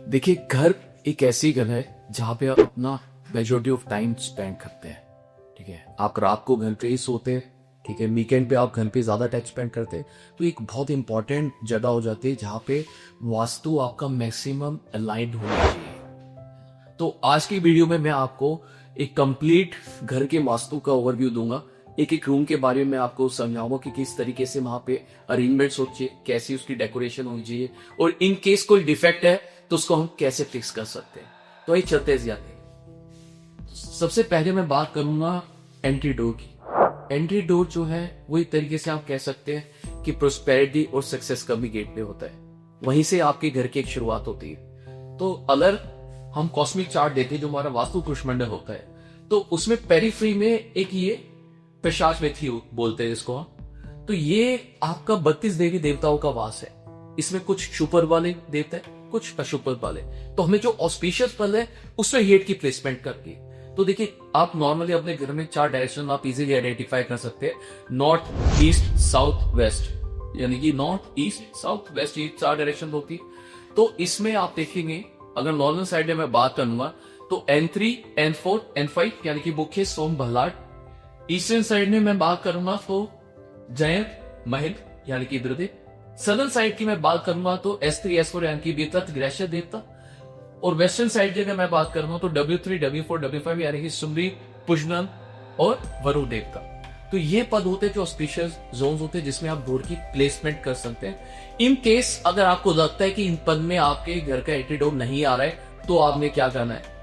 देखिए, घर एक ऐसी जगह है जहाँ पे आप अपना मेजोरिटी ऑफ टाइम स्पेंड करते हैं। ठीक है, आप रात को घर पे ही सोते हैं। ठीक है, वीकेंड पे आप घर पे ज्यादा टाइम स्पेंड करते हैं। तो एक बहुत इंपॉर्टेंट जगह हो जाती है जहाँ पे वास्तु आपका मैक्सिमम अलाइंड होना चाहिए। तो आज की वीडियो में मैं आपको एक कंप्लीट घर के वास्तु का ओवरव्यू दूंगा। एक एक रूम के बारे में आपको समझाऊंगा कि किस तरीके से वहां पे अरेंजमेंट्स होनी चाहिए, कैसी उसकी डेकोरेशन होनी चाहिए, और इन केस कोई डिफेक्ट है तो उसको हम कैसे फिक्स कर सकते हैं। तो ये चलते हैं ज्यादा। सबसे पहले मैं बात करूंगा एंट्री डोर की। एंट्री डोर जो है वो एक तरीके से आप कह सकते हैं कि प्रोस्पेरिटी और सक्सेस का भी गेटवे होता है। वहीं से आपके घर की एक शुरुआत होती है। तो अगर हम कॉस्मिक चार्ट देते हैं, जो हमारा वास्तु पुरुषमंडल होता है, तो उसमें पेरीफ्री में एक ये पिशाच व्यक्ति बोलते हैं इसको। तो ये आपका 32 देवी देवताओं का वास है। इसमें कुछ शुपर वाले देवता है, कुछ अशुपर वाले। तो हमें जो ऑस्पिशियस पल है उसमें हेड की प्लेसमेंट करके, तो देखिए आप नॉर्मली अपने घर में 4 डायरेक्शन आप इजीली आइडेंटिफाई कर सकते हैं। नॉर्थ, ईस्ट, साउथ, वेस्ट, यानी कि नॉर्थ, ईस्ट, साउथ, वेस्ट, ये 4 डायरेक्शन होती है। तो इसमें आप देखेंगे, अगर नॉर्दर्न साइड में मैं बात करूंगा तो N3, N4, N5 यानी कि मुख्य सोम भल्लाट। ईस्टर्न साइड में मैं बात करूंगा तो जयंत, महिंद यानी कि इंद्रदेव। सदर्न साइड की मैं बात करूंगा तो S3, S4 यानी कि बेतत, ग्रैश्य देवता। और वेस्टर्न साइड की अगर मैं बात करूंगा तो W3, W4, W5 यानी कि सुमरी, पुष्णन और वरुण देवता। तो ये पद होते हैं जो ऑस्पिशियस जोन्स होते हैं जिसमें आप डोर की प्लेसमेंट कर सकते हैं। इन केस अगर आपको लगता है कि इन पद में आपके घर का एंट्री डोर नहीं आ रहा है तो आपने क्या करना है,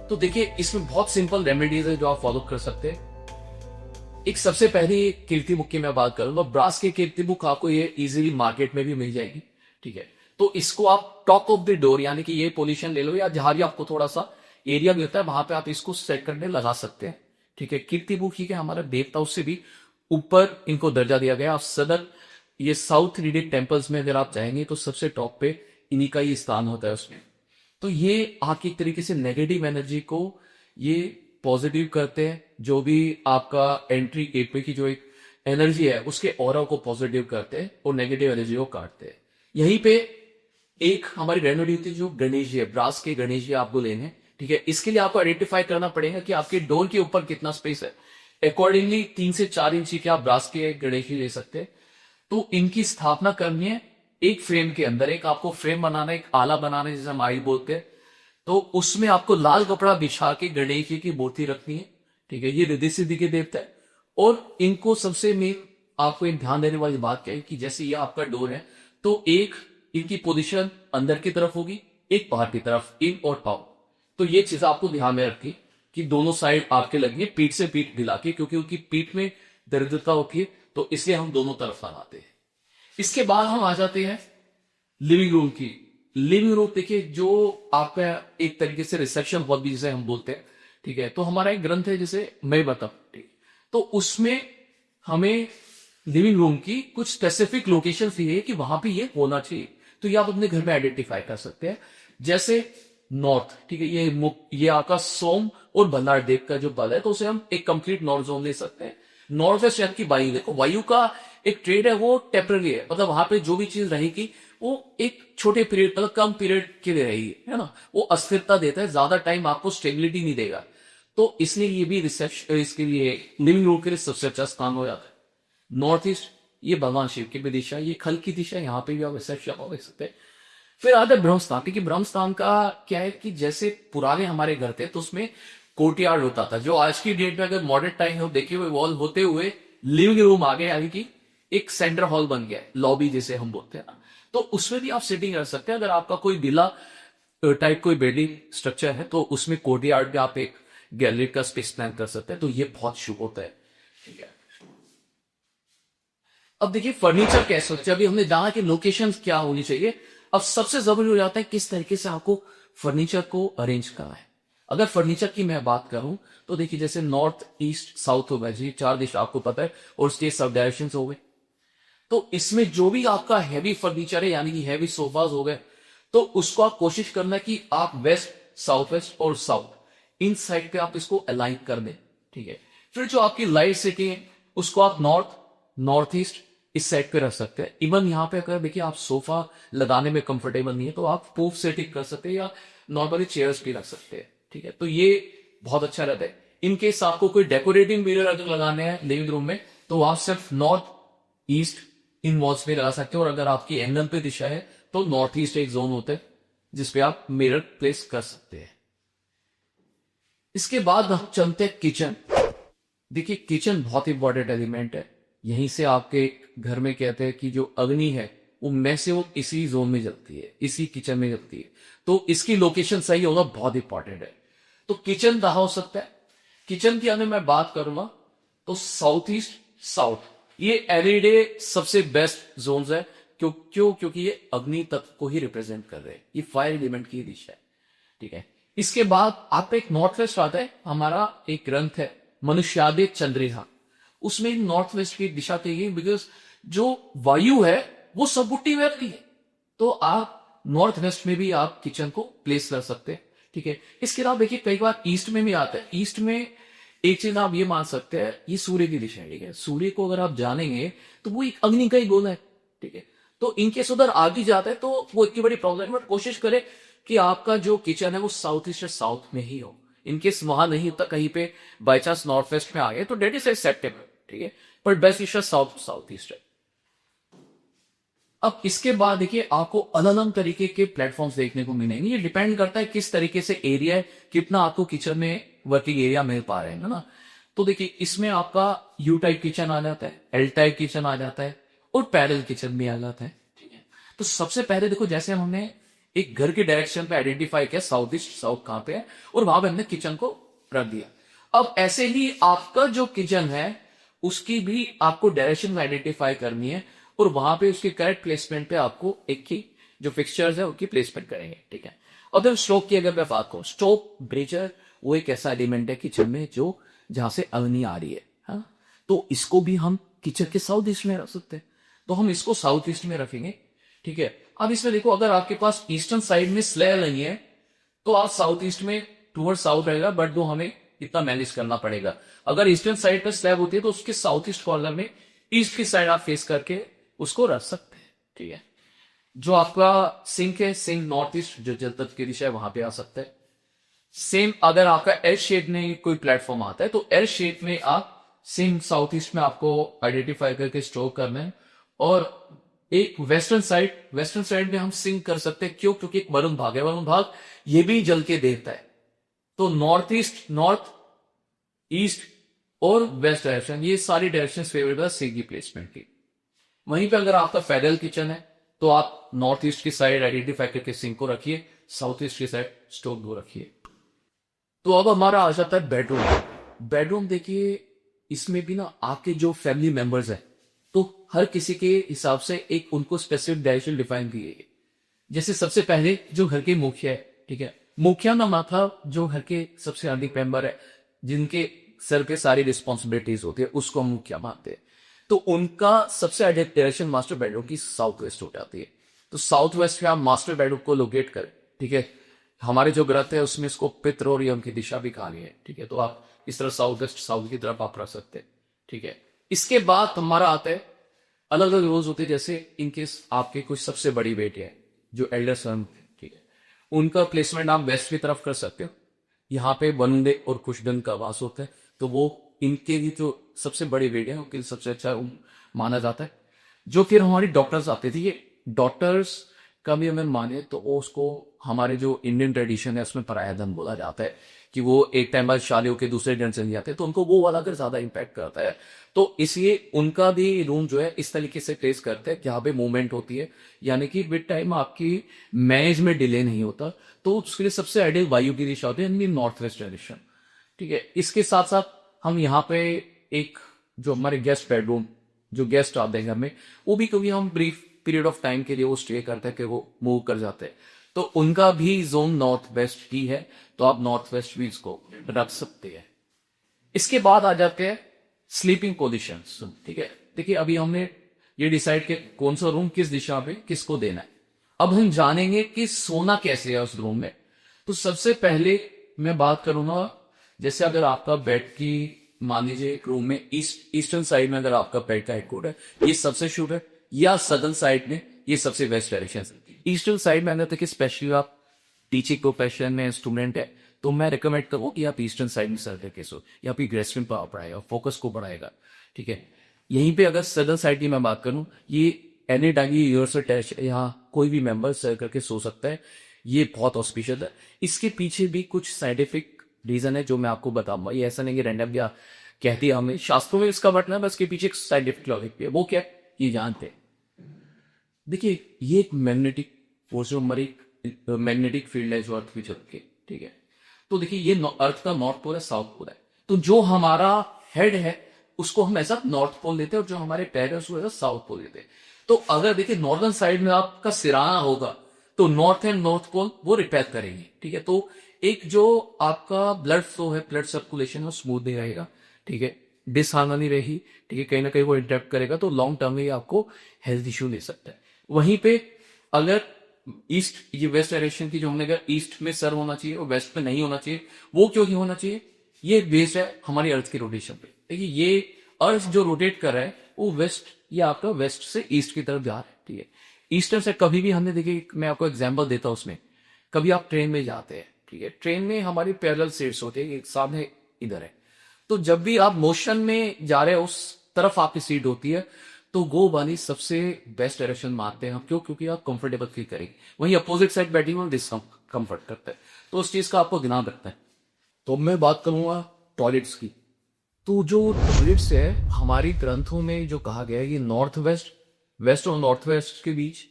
तो देखिए इसमें बहुत सिंपल रेमेडीज है जो आप फॉलो कर सकते हैं। एक सबसे पहली कीर्ति बुक की मैं बात करूंगा। ब्रास की कीर्ति बुक आपको ये इजीली मार्केट में भी मिल जाएगी। ठीक है, तो इसको आप टॉप ऑफ द डोर यानी कि ये पोजीशन ले लो, या जहां भी आपको थोड़ा सा एरिया मिलता है वहां पे आप इसको सेट करने लगा सकते हैं। ठीक है, कीर्ति बुक ही के हमारा देवताओं से भी ऊपर इनको दर्जा दिया गया। आप सदर ये साउथ इंडियन टेम्पल्स में अगर आप जाएंगे तो सबसे टॉप पे इन्हीं का ही स्थान होता है उसमें। तो ये आपकी एक तरीके से नेगेटिव एनर्जी को ये पॉजिटिव करते हैं। जो भी आपका एंट्री गेटवे की जो एक एनर्जी है उसके ऑरा को पॉजिटिव करते हैं और नेगेटिव एनर्जी को काटते हैं। यहीं पे एक हमारी रेमेडी होती है जो गणेश जी है, ब्रास के गणेश जी आपको लेने। ठीक है, इसके लिए आपको आइडेंटिफाई करना पड़ेगा कि आपके डोर के ऊपर कितना स्पेस है। अकॉर्डिंगली 3 से 4 इंच के आप ब्रास के गणेश जी ले सकते हैं। तो इनकी स्थापना करनी है एक फ्रेम के अंदर। एक आपको फ्रेम बनाना है, एक आला बनाना है जिसे हम आई बोलते हैं। तो उसमें आपको लाल कपड़ा बिछा के गणेश जी की मूर्ति रखनी है। ठीक है, ये रिद्धि सिद्धि के देवता है। और इनको सबसे मेन आपको एक ध्यान देने वाली बात क्या है कि जैसे ये आपका डोर है तो एक इनकी पोजीशन अंदर की तरफ होगी, एक बाहर की तरफ, इन और आउट। तो ये चीज आपको ध्यान में रखी कि दोनों साइड आपके लगी पीठ से पीठ मिला के, क्योंकि उनकी पीठ में दरिद्रता होती है तो इसलिए हम दोनों तरफ लगाते हैं। इसके बाद हम आ जाते हैं लिविंग रूम की। लिविंग रूम देखिए जो आपका एक तरीके से रिसेप्शन हॉल भी जिसे हम बोलते हैं। ठीक है, तो हमारा एक ग्रंथ है जिसे मैं बताऊं। ठीक, तो उसमें हमें लिविंग रूम की कुछ स्पेसिफिक लोकेशन है कि वहां पे ये होना चाहिए। तो ये आप अपने घर में आइडेंटिफाई कर सकते हैं। जैसे नॉर्थ, ठीक है, ये आपका सोम और भल्लाट देव का जो बल है, तो उसे हम एक कंप्लीट नॉर्थ जोन ले सकते हैं। नॉर्थ वेस्ट यानी कि वायु, देखो वायु का एक ट्रेड है वो टेम्पररी है, मतलब वहां पे जो भी चीज रहेगी वो एक छोटे पीरियड, मतलब कम पीरियड के लिए रहेगी, है ना। वो अस्थिरता देता है, ज्यादा टाइम आपको स्टेबिलिटी नहीं देगा। तो इसलिए ये भी रिसेप्शन, इसके लिए लिविंग रूम के लिए सबसे अच्छा स्थान हो जाता है। नॉर्थ ईस्ट, ये भगवान शिव की भी दिशा, ये खल की दिशा, यहाँ पे भी आप रिसेप्शन हो सकते हैं। फिर आता है ब्रह्मस्थान। क्योंकि ब्रह्मस्थान का क्या है कि जैसे पुराने हमारे घर थे तो उसमें कोर्टयार्ड होता था, जो आज की डेट में अगर मॉडर्न टाइम हो देखे हुए वॉल होते हुए लिविंग रूम आ गए, यानी कि एक सेंटर हॉल बन गया, लॉबी जिसे हम बोलते हैं ना। तो उसमें भी आप सिटिंग कर सकते हैं। अगर आपका कोई विला टाइप कोई बिल्डिंग स्ट्रक्चर है तो उसमें कोर्टयार्ड में आप एक गैलरी का स्पेस प्लान कर सकते हैं, तो ये बहुत शुभ होता है। ठीक है, अब देखिए फर्नीचर कैसे होता है। अभी हमने जाना कि लोकेशन क्या होनी चाहिए। अब सबसे जरूरी हो जाता है किस तरीके से आपको फर्नीचर को अरेंज करना है। अगर फर्नीचर की मैं बात करूं तो देखिए जैसे नॉर्थ, ईस्ट, साउथ हो गए, जी 4 दिशा आपको पता है, और स्टेट सब डायरेक्शन हो गए। तो इसमें जो भी आपका हैवी फर्नीचर है, यानी कि हैवी सोफाज हो गए, तो उसको आप कोशिश करना कि आप वेस्ट, साउथ वेस्ट और साउथ इन साइड पे आप इसको अलाइन कर दें। ठीक है, फिर जो आपकी लाइट सिटिंग है उसको आप नॉर्थ, नॉर्थ ईस्ट, इस साइड पे रख सकते हैं। इवन यहाँ पे अगर देखिए आप सोफा लगाने में कंफर्टेबल नहीं है तो आप पूफ सेटिंग कर सकते हैं या नॉर्मली चेयर्स भी रख सकते हैं, ठीक है। तो ये बहुत अच्छा रहता है। इन केस आपको कोई डेकोरेटिंग मिरर अगर लगाने हैं लिविंग रूम में तो आप सिर्फ नॉर्थ ईस्ट इन वॉल्स पे लगा सकते हो, और अगर आपकी एंगल पे दिशा है तो नॉर्थ ईस्ट एक जोन होता है जिसपे आप मिरर प्लेस कर सकते हैं। इसके बाद हम चलते हैं किचन। देखिए किचन बहुत इंपॉर्टेंट एलिमेंट है। यहीं से आपके घर में कहते हैं कि जो अग्नि है वो वो इसी जोन में जलती है, इसी किचन में जलती है। तो इसकी लोकेशन सही होना बहुत इंपॉर्टेंट है। तो किचन कहां हो सकता है? किचन की अगर मैं बात करूंगा तो साउथ ईस्ट साउथ ये एवरीडे सबसे बेस्ट जोन्स है। क्योंकि ये अग्नि तत्व को ही रिप्रेजेंट कर रहे हैं, ये फायर एलिमेंट की दिशा है, ठीक है। इसके बाद आप एक नॉर्थ वेस्ट आता है, हमारा एक ग्रंथ है मनुष्यादि चंद्रिका, उसमें नॉर्थ वेस्ट की दिशा चाहिए बिकॉज जो वायु है वो सबुट्टी में रहती है। तो आप नॉर्थ वेस्ट में भी आप किचन को प्लेस कर सकते हैं, ठीक है। इसके अलावा देखिए कई बार ईस्ट में भी आता है। ईस्ट में एक चीज आप ये मान सकते हैं, ये सूर्य की दिशा है, ठीक है। सूर्य को अगर आप जानेंगे तो वो एक अग्नि का ही गोला है, ठीक है। तो इनकेस उधर आगे जाता है तो वो इतनी बड़ी प्रॉब्लम है। कोशिश करें कि आपका जो किचन है वो साउथ ईस्ट साउथ में ही हो। इनकेस वहां नहीं होता, कहीं पे बाई चांस नॉर्थ वेस्ट में आ गए तो डेट इज एक्सेप्टेबल, ठीक है। पर best east south south east है। अब इसके बाद देखिए आपको अलग अलग तरीके के प्लेटफॉर्म्स देखने को मिलेंगे। ये डिपेंड करता है किस तरीके से एरिया है, कितना आपको किचन में वर्किंग एरिया मिल पा रहे हैं ना। तो देखिए इसमें आपका यू टाइप किचन आ जाता है, एल टाइप किचन आ जाता है और पैरेलल किचन भी आ जाता है, ठीक है। तो सबसे पहले देखो जैसे हमने एक घर के डायरेक्शन पे आइडेंटिफाई किया साउथ ईस्ट साउथ कहां पे है और वहां पे हमने किचन को रख दिया। अब ऐसे ही आपका जो किचन है उसकी भी आपको डायरेक्शन आइडेंटिफाई करनी है और वहां पे उसके करेक्ट प्लेसमेंट पे आपको एक की जो फिक्सचर्स है उनकी प्लेसमेंट करेंगे, ठीक है। और फिर स्टोव की अगर मैं बात करूं, स्टोव ब्रेजर वो एक ऐसा एलिमेंट है किचन में जो जहां से अग्नि आ रही है, हाँ? तो इसको भी हम किचन के साउथ ईस्ट में रख सकते हैं, तो हम इसको साउथ ईस्ट में रखेंगे, ठीक है। अब इसमें देखो अगर आपके पास ईस्टर्न साइड में स्लैब नहीं है तो आप साउथ ईस्ट में टूवर्ड साउथ रहेगा, बट वो हमें इतना मैनेज करना पड़ेगा। अगर ईस्टर्न साइड पर स्लैब होती है तो उसके साउथ ईस्ट कॉर्नर में ईस्ट की साइड आप फेस करके उसको रख सकते हैं, ठीक है। जो आपका सिंक है, सिंक नॉर्थ ईस्ट जो जल तत्व की दिशा है वहां पे आ सकता है। सेम अगर आपका एल शेप में कोई प्लेटफॉर्म आता है तो एल शेप में आप सिंक साउथ ईस्ट में आपको आइडेंटिफाई करके स्टोर करना है। और एक वेस्टर्न साइड में हम सिंक कर सकते हैं, क्यों? क्योंकि एक वरुण भाग है, वरुण भाग ये भी जल के देवता है। तो नॉर्थ ईस्ट, नॉर्थ ईस्ट और वेस्ट डायरेक्शन ये सारी डायरेक्शन फेवरेबल है सिंक की प्लेसमेंट की। वहीं पे अगर आपका फेडरल किचन है तो आप नॉर्थ ईस्ट की साइड आइडेंटिफाई करके सिंक को रखिए, साउथ ईस्ट की साइड स्टोव को रखिए। तो अब हमारा आ जाता है बेडरूम। बेडरूम देखिए इसमें भी ना आपके जो फैमिली मेंबर्स है तो हर किसी के हिसाब से एक उनको स्पेसिफिक डायरेक्शन डिफाइन की गई है। जैसे सबसे पहले जो घर के मुखिया है, ठीक है, मुखिया ना मतलब जो घर के सबसे अधिक मेंबर है जिनके सर पे सारी रिस्पॉन्सिबिलिटीज होती है उसको हम मुखिया मानते हैं। तो उनका सबसे अधिक डायरेक्शन मास्टर बेडरूम की साउथ वेस्ट हो जाती है। तो साउथ वेस्ट में आप मास्टर बेडरूम को लोकेट करें, ठीक है। हमारे जो ग्रंथ है उसमें इसको पित्र और यम की दिशा भी कहा गया है, ठीक है। तो आप इस तरह साउथ वेस्ट साउथ की तरफ आप रख सकते हैं, ठीक है। इसके बाद हमारा आता है अलग अलग रोल्स होते हैं। जैसे इनकेस आपके कुछ सबसे बड़ी बेटी है जो एल्डर सन, ठीक है, उनका प्लेसमेंट आप वेस्ट की तरफ कर सकते हो। यहाँ पे वनडे और खुशदन का वास होता है तो वो इनके भी जो सबसे बड़ी बेटी है उनके सबसे अच्छा माना जाता है। जो फिर हमारी डॉक्टर्स आते थे, ये डॉक्टर्स का भी अगर माने तो उसको हमारे जो इंडियन ट्रेडिशन है उसमें पराया धन बोला जाता है कि वो एक टाइम बाद शादी होकर दूसरे जन चले जाते हैं तो उनको वो वाला अगर ज्यादा इंपैक्ट करता है। तो इसलिए उनका भी रूम जो है इस तरीके से प्लेस करते हैं जहां पे मूवमेंट होती है, यानी कि विद टाइम आपकी मैरिज में डिले नहीं होता। तो उसके लिए सबसे आइडियल वायु की दिशा होती है नॉर्थ वेस्ट डायरेक्शन, ठीक है। इसके साथ साथ हम यहाँ पे एक जो हमारे गेस्ट बेडरूम जो गेस्ट आते हैं घर में वो भी कभी हम ब्रीफ पीरियड ऑफ टाइम के लिए वो स्टे करते हैं कि वो मूव कर जाते हैं तो उनका भी जोन नॉर्थ वेस्ट ही है, तो आप नॉर्थ वेस्ट भी इसको रख सकते हैं। इसके बाद आ जाते हैं स्लीपिंग पोजिशंस, ठीक है। देखिए अभी हमने ये डिसाइड किया कौन सा रूम किस दिशा में किसको देना है। अब हम जानेंगे कि सोना कैसे है उस रूम में। तो सबसे पहले मैं बात करूंगा जैसे अगर आपका बेड की मान लीजिए एक रूम में ईस्टर्न साइड में अगर आपका पेट का हेडक्वार्टर है, ये सबसे शुभ है, या सदर्न साइड में ये सबसे बेस्ट डायरेक्शन है। ईस्टर्न साइड में अगर तक स्पेशली आप टीचिंग प्रोफेशन में स्टूडेंट है तो मैं रिकमेंड करूँ कि आप ईस्टर्न साइड में सर्वे केस हो, या आपकी ग्रेस्पिंग पावर बढ़ाएगा, फोकस को बढ़ाएगा। ठीक है, यहीं पे अगर सदर्न साइड की मैं बात करूँ, ये एनी टाइम ये यूनिवर्सल टेस्ट यहाँ कोई भी मेंबर सर्व करके सो सकता है, ये बहुत ऑस्पिशियस है। इसके पीछे भी कुछ साइंटिफिक रीजन है जो मैं आपको बताऊंगा, ये ऐसा नहीं कि रैंडम या कहती है हमें, शास्त्रों में इसका बटना है, बस के पीछे एक साइंटिफिक लॉजिक भी है। वो क्या ये जानते हैं। देखिए, ये एक मैग्नेटिक फोर्स, मैग्नेटिक फील्ड है जो अर्थ की चलती है। ठीक है, तो देखिए ये अर्थ का नॉर्थ पोल है, साउथ पोल है, तो जो हमारा हेड है उसको हम ऐसा नॉर्थ पोल लेते हैं और जो हमारे पैर है उसको ऐसा साउथ पोल लेते हैं। तो अगर देखिए नॉर्दर्न साइड में आपका सिराना होगा तो नॉर्थ एंड नॉर्थ पोल वो रिपेयर करेंगे। ठीक है, तो एक जो आपका ब्लड फ्लो है, ब्लड सर्कुलेशन है, स्मूथ नहीं रहेगा। ठीक है, डिसहार्मनी रहेगी। ठीक है, कहीं ना कहीं वो इंटरप्ट करेगा, तो लॉन्ग टर्म में आपको हेल्थ इश्यू ले सकता है। वहीं पे अगर ईस्ट, ये वेस्ट डायरेक्शन की जो हमने कहा ईस्ट में सर होना चाहिए और वेस्ट में नहीं होना चाहिए, वो क्यों नहीं होना चाहिए? ये बेस्ड है हमारी अर्थ की रोटेशन पे। देखिए, ये अर्थ जो रोटेट कर रहा है वो वेस्ट, ये आपका वेस्ट से ईस्ट की तरफ जा रहा है। ठीक है, ईस्टर्न से कभी भी हमने, देखिए मैं आपको एग्जांपल देता हूं उसमें, कभी आप ट्रेन में जाते हैं, ठीक है, ट्रेन में हमारी पैरेलल सीट्स होती है, एक सामने इधर है, तो जब भी आप मोशन में जा रहे हैं उस तरफ आपकी सीट होती है, तो गो वाली सबसे बेस्ट डायरेक्शन मानते हैं हम। क्यों? क्योंकि आप कंफर्टेबल फील करेंगे। वहीं अपोजिट साइड बैठिंग में डिस्कंफर्ट करता है, तो उस चीज का आपको ध्यान रखना है। तो मैं बात करूंगा टॉयलेट्स की। तो जो टॉयलेट्स है, हमारी ग्रंथों में जो कहा गया है कि नॉर्थ वेस्ट, वेस्ट और नॉर्थ वेस्ट के बीच,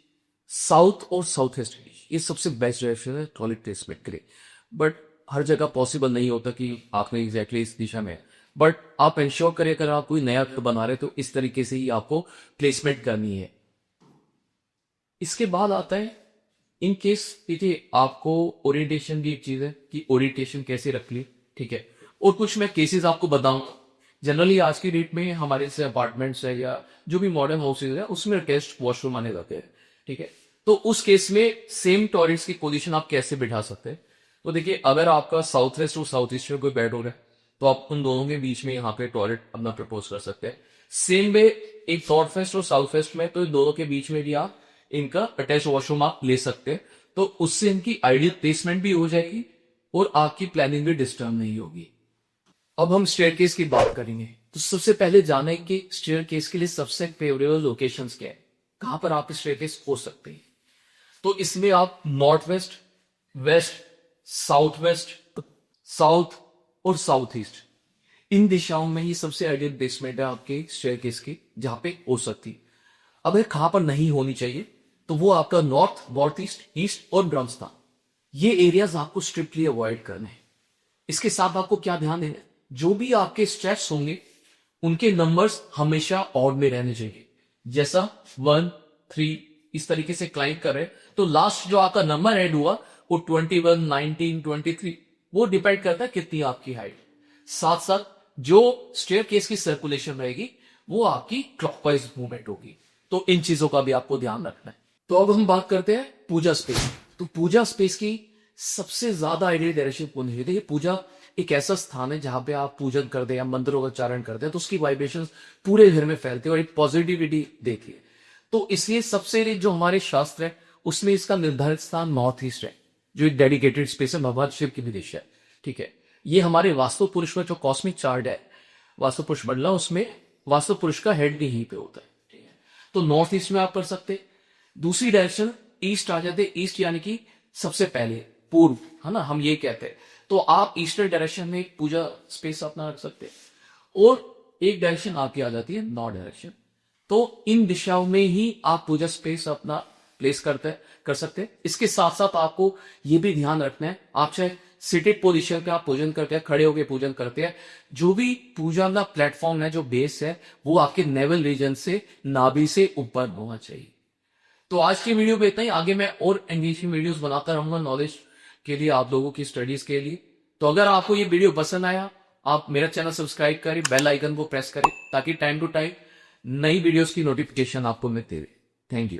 साउथ और साउथ वेस्ट के बीच, ये सबसे बेस्ट डायरेक्शन है टॉयलेट प्लेसमेंट के लिए। बट हर जगह पॉसिबल नहीं होता कि आपने एग्जैक्टली इस दिशा में, बट आप इंश्योर करें अगर आप कोई नया घर बना रहे तो इस तरीके से ही आपको प्लेसमेंट करनी है। इसके बाद आता है इन केस, देखिए आपको ओरिएंटेशन भी एक चीज है कि ओरिएंटेशन कैसे रख ली। ठीक है, और कुछ मैं केसेस आपको बताऊंगा। जनरली आज की डेट में हमारे से अपार्टमेंट्स है या जो भी मॉडर्न हाउसेज है उसमें अटैच्ड वॉशरूम आने जाते हैं। ठीक है, तो उस केस में सेम टॉयलेट्स की पोजीशन आप कैसे बिठा सकते हैं? तो देखिए, अगर आपका साउथ वेस्ट और साउथ ईस्ट में कोई बेड हो रहा है तो आप उन दोनों के बीच में यहाँ पे टॉयलेट अपना प्रपोज कर सकते हैं। सेम वे एक नॉर्थ वेस्ट और साउथ वेस्ट में, तो इन दोनों के बीच में भी आप इनका अटैच वॉशरूम आप ले सकते हैं, तो उससे इनकी आइडियल प्लेसमेंट भी हो जाएगी और आपकी प्लानिंग भी डिस्टर्ब नहीं होगी। अब हम स्टेयरकेस की बात करेंगे, तो सबसे पहले जाने कि स्टेयरकेस के लिए सबसे फेवरेबल लोकेशंस क्या है, कहां पर आप स्टेयरकेस हो सकते हैं। तो इसमें आप north west, west, south west, south और साउथ ईस्ट, इन दिशाओं में ही सबसे आइडियल प्लेसमेंट है आपके स्टेयरकेस की, जहां पे हो सकती है। अब कहां पर नहीं होनी चाहिए, तो वो आपका नॉर्थ, नॉर्थ ईस्ट, ईस्ट और ब्रह्मस्थान, ये एरियाज आपको स्ट्रिक्टली अवॉइड करने हैं। इसके साथ आपको क्या ध्यान देना है, जो भी आपके स्टेप्स होंगे उनके नंबर्स हमेशा ऑड में रहने चाहिए। जैसा 1, 3 इस तरीके से क्लाइंब कर रहे, तो लास्ट जो आपका नंबर ऐड हुआ वो 21, 19, 23, वो डिपेंड करता है कितनी आपकी हाइट। साथ साथ जो स्टेयरकेस की सर्कुलेशन रहेगी वो आपकी क्लॉकवाइज मूवमेंट होगी। तो इन चीजों का भी आपको ध्यान रखना है। तो अब हम बात करते हैं पूजा स्पेस। तो पूजा स्पेस की सबसे ज्यादा आइडियल डायरेक्शन कौन है? देखिए, पूजा एक ऐसा स्थान है जहां पे आप पूजन करते हैं या मंत्रों का उच्चारण करते हैं तो उसकी वाइब्रेशंस पूरे घर में फैलती है और एक पॉजिटिविटी देती है। तो इसलिए सबसे जो हमारे शास्त्र है उसमें इसका निर्धारित स्थान नॉर्थ ईस्ट है, जो एक डेडिकेटेड स्पेस है, भगवान शिव की विदेश है। ठीक है, ये हमारे वास्तु पुरुष में जो कॉस्मिक चार्ट है, वास्तु पुरुष मंडला, उसमें वास्तु पुरुष का हेड भी यहीं पे होता है। ठीक है, तो नॉर्थ ईस्ट में आप कर सकते। दूसरी डायरेक्शन ईस्ट आ जाते, ईस्ट यानी कि सबसे पहले पूर्व, है ना, हम ये कहते हैं। तो आप ईस्टर्न डायरेक्शन में एक पूजा स्पेस अपना रख सकते हैं और एक डायरेक्शन आपकी आ जाती है नॉर्थ डायरेक्शन। तो इन दिशाओं में ही आप पूजा स्पेस अपना प्लेस कर सकते हैं। इसके साथ साथ आपको ये भी ध्यान रखना है, आप चाहे सिटेड पोजीशन पे आप पूजन करते हैं, खड़े होकर पूजन करते हैं, जो भी पूजा का प्लेटफॉर्म है, जो बेस है, वो आपके नेवल रीजन से, नाभि से ऊपर होना चाहिए। तो आज की वीडियो पे इतना ही। आगे मैं और एंगेजिंग वीडियोस बनाता रहूंगा नॉलेज के लिए, आप लोगों की स्टडीज के लिए। तो अगर आपको ये वीडियो पसंद आया, आप मेरा चैनल सब्सक्राइब करें, बेल आइकन को प्रेस करें, ताकि टाइम टू टाइम नई वीडियोस की नोटिफिकेशन आपको मिलती रहे। Thank you.